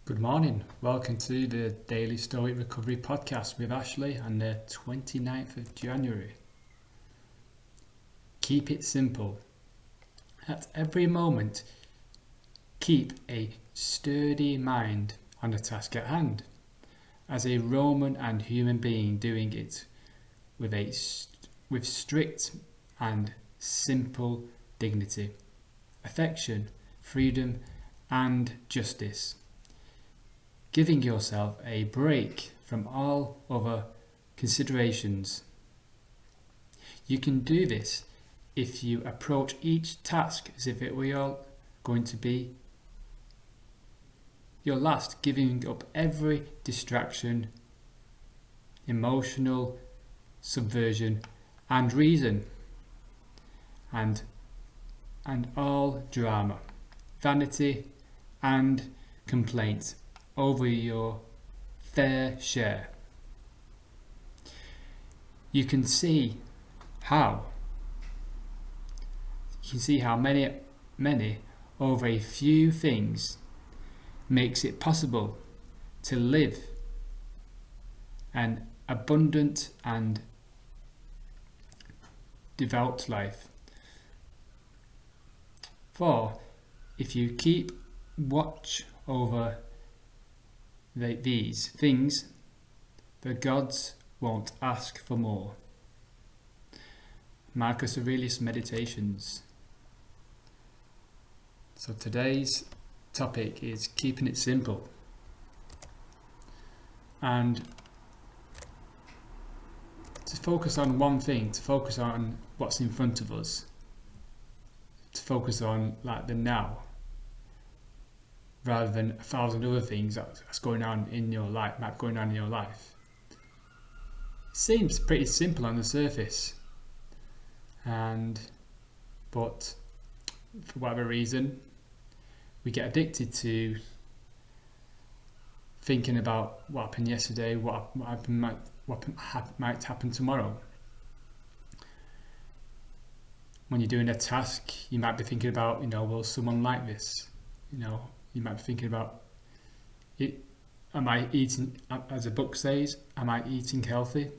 Good morning. Welcome to the Daily Stoic Recovery Podcast with Ashley on the 29th of January. Keep it simple. At every moment, keep a sturdy mind on the task at hand. As a Roman and human being doing it with strict and simple dignity, affection, freedom and justice. Giving yourself a break from all other considerations. You can do this if you approach each task as if it were going to be your last, giving up every distraction, emotional subversion and reason, and all drama, vanity and complaint over your fair share. You can see how many over a few things makes it possible to live an abundant and devout life. For if you keep watch over these things, the gods won't ask for more. Marcus Aurelius Meditations. So today's topic is keeping it simple. And to focus on one thing, to focus on what's in front of us, to focus on like the now, rather than 1,000 other things that's going on in your life, It seems pretty simple on the surface, but for whatever reason, we get addicted to thinking about what happened yesterday, what might happen tomorrow. When you're doing a task, you might be thinking about, will someone like this? You might be thinking about, am I eating, as the book says, am I eating healthy?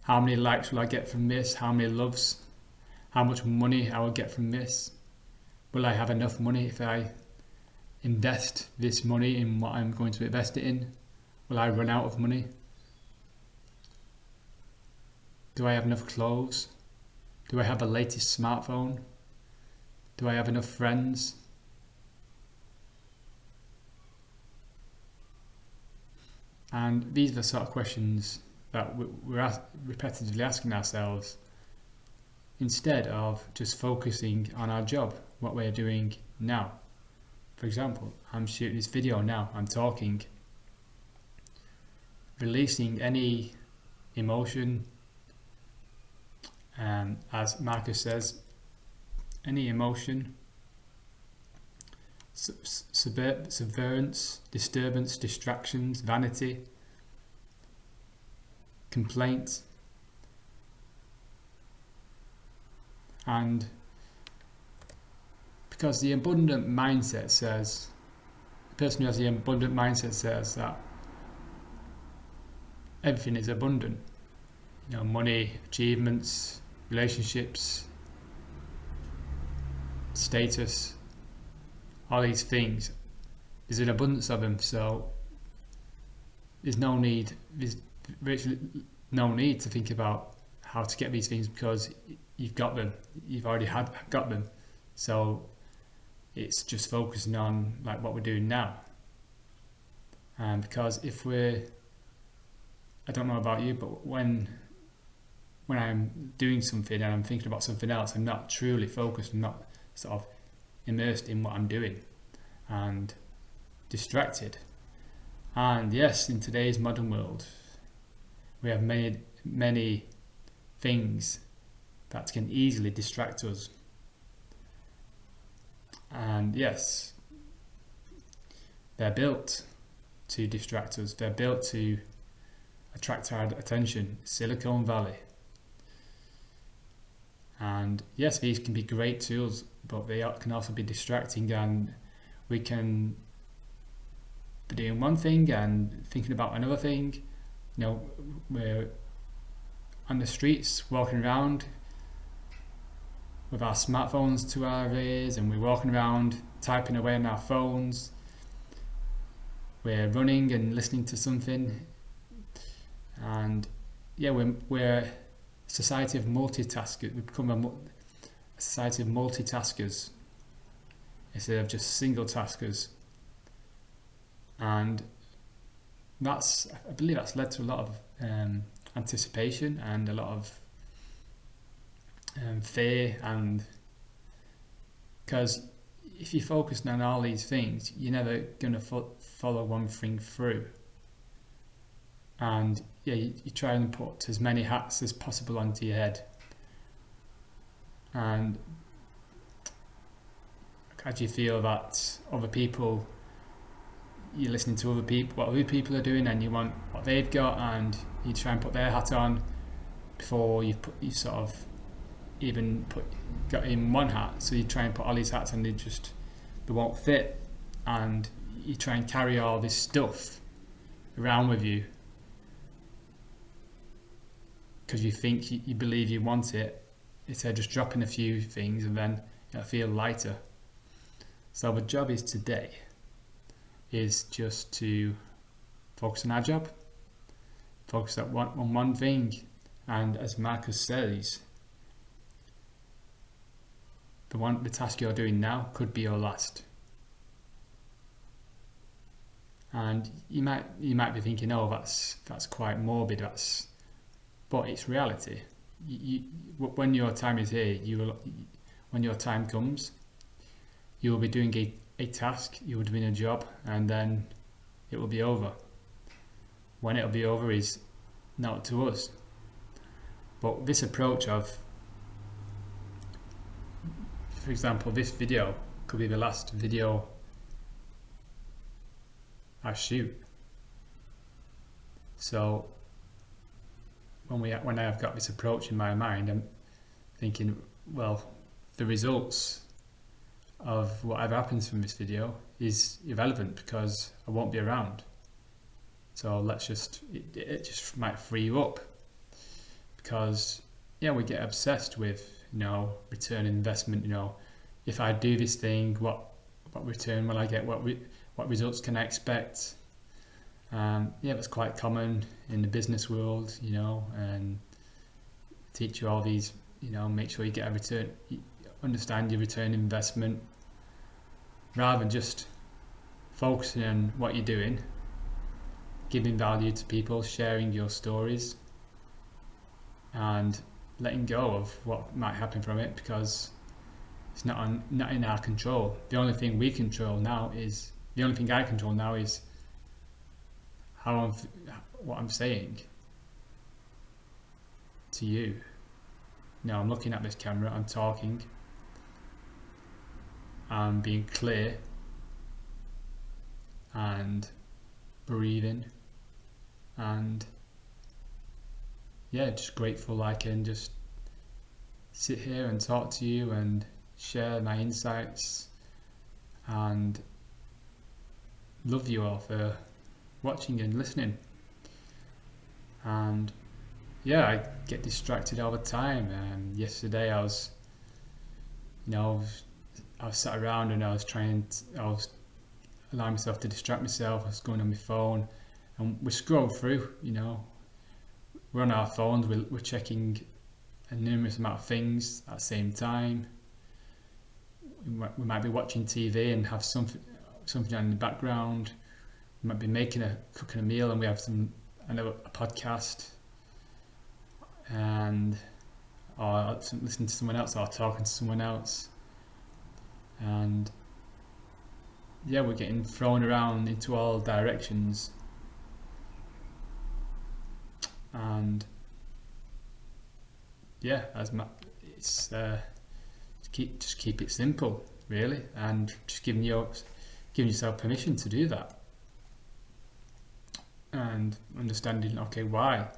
How many likes will I get from this? How many loves? How much money I will get from this? Will I have enough money if I invest this money in what I'm going to invest it in? Will I run out of money? Do I have enough clothes? Do I have the latest smartphone? Do I have enough friends? And these are the sort of questions that we're repetitively asking ourselves instead of just focusing on our job, what we're doing now. For example, I'm shooting this video now, I'm talking, releasing any emotion, as Marcus says, any emotion, subversion, disturbance, distractions, vanity, complaint, and because the abundant mindset says, the person who has the abundant mindset says that everything is abundant, money, achievements, relationships, status, all these things, there's an abundance of them, so there's virtually no need to think about how to get these things because you've got them, you've already got them, so it's just focusing on like what we're doing now. Because I don't know about you, but when I'm doing something and I'm thinking about something else, I'm not truly focused, I'm not sort of immersed in what I'm doing and distracted. And yes, in today's modern world, we have many things that can easily distract us. And yes, they're built to distract us. They're built to attract our attention. Silicon Valley. And yes, these can be great tools, but they can also be distracting, and we can be doing one thing and thinking about another thing. You know, we're on the streets walking around with our smartphones to our ears, and we're walking around typing away on our phones. We're running and listening to something, and yeah, we're a society of multitaskers. We've become a society of multitaskers instead of just single taskers, and I believe that's led to a lot of anticipation and a lot of fear, and because if you're focused on all these things, you're never going to follow one thing through, and yeah, you try and put as many hats as possible onto your head. And how do you feel that other people, you're listening to other people, what other people are doing, and you want what they've got, and you try and put their hat on before you sort of even got in one hat, so you try and put all these hats and they won't fit, and you try and carry all this stuff around with you because you think you believe you want it, instead of just dropping a few things and then it'll feel lighter. So the job is today is just to focus on our job, focus on one thing, and as Marcus says, the task you're doing now could be your last. And you might be thinking, oh, that's quite morbid, but it's reality. When your time is here, when your time comes, you will be doing a task, you will be doing a job, and then it will be over. When it will be over is not up to us. But this approach of, for example, this video could be the last video I shoot. So when I have got this approach in my mind, I'm thinking, well, the results of whatever happens from this video is irrelevant because I won't be around. So it just might free you up, because yeah, we get obsessed with return on investment. If I do this thing, what return will I get? What results can I expect? Yeah, that's quite common in the business world, and teach you all these, make sure you get a return, understand your return on investment, rather than just focusing on what you're doing, giving value to people, sharing your stories, and letting go of what might happen from it, because it's not in our control. The only thing I control now is what I'm saying to you. Now I'm looking at this camera, I'm talking, I'm being clear and breathing, and yeah, just grateful I can just sit here and talk to you and share my insights, and love you all for watching and listening. And yeah, I get distracted all the time. Yesterday I was sat around and I was allowing myself to distract myself. I was going on my phone, and we scroll through, we're on our phones, we're checking a numerous amount of things at the same time. We might be watching TV and have something on in the background. We might be cooking a meal and we have a podcast, or listening to someone else or talking to someone else. And yeah, we're getting thrown around into all directions. And yeah, just keep it simple, really, and just giving yourself permission to do that, and understanding, okay, why,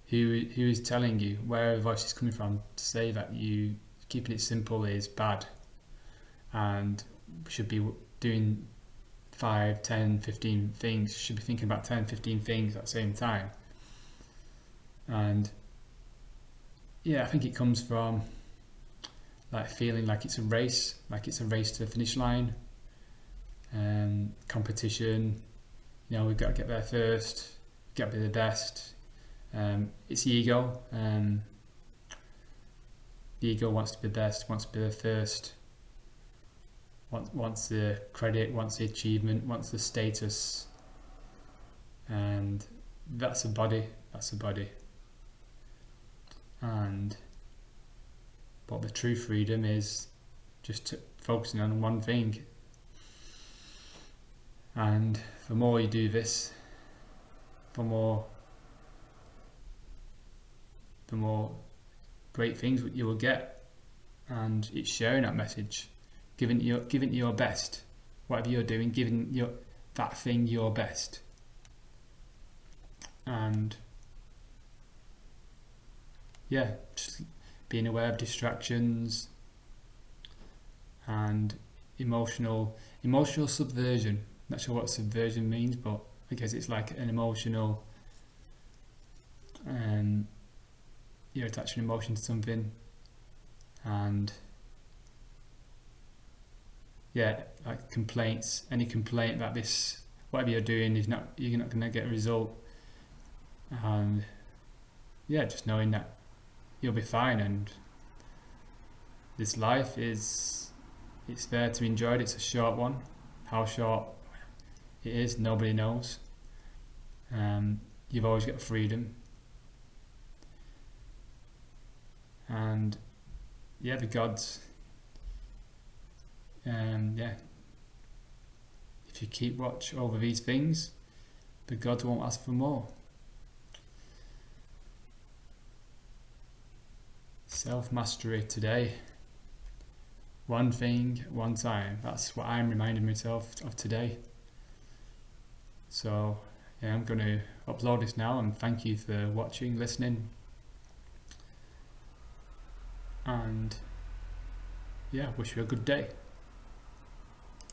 who is telling you, where the voice is coming from to say that you keeping it simple is bad, and we should be doing 5, 10, 15 things. You should be thinking about 10, 15 things at the same time. And yeah, I think it comes from like feeling like it's a race to the finish line, competition. We've got to get there first, got to be the best. It's ego. The ego wants to be the best, wants to be the first, wants the credit, wants the achievement, wants the status, and that's a body. But the true freedom is just focusing on one thing. And the more you do this, the more great things you will get. And it's sharing that message, giving your best, whatever you're doing, giving that thing your best. And yeah, just being aware of distractions and emotional subversion. Not sure what subversion means, but I guess it's like an emotional, you're attaching emotion to something, and yeah, like complaints. Any complaint that this, whatever you're doing, you're not going to get a result, and yeah, just knowing that you'll be fine, and this life it's there to be enjoyed. It's a short one. How short it is, nobody knows. You've always got freedom, and yeah, the gods, if you keep watch over these things, the gods won't ask for more. Self-mastery today. One thing, one time. That's what I'm reminding myself of today. So yeah, I'm going to upload this now, and thank you for watching, listening. And yeah, wish you a good day.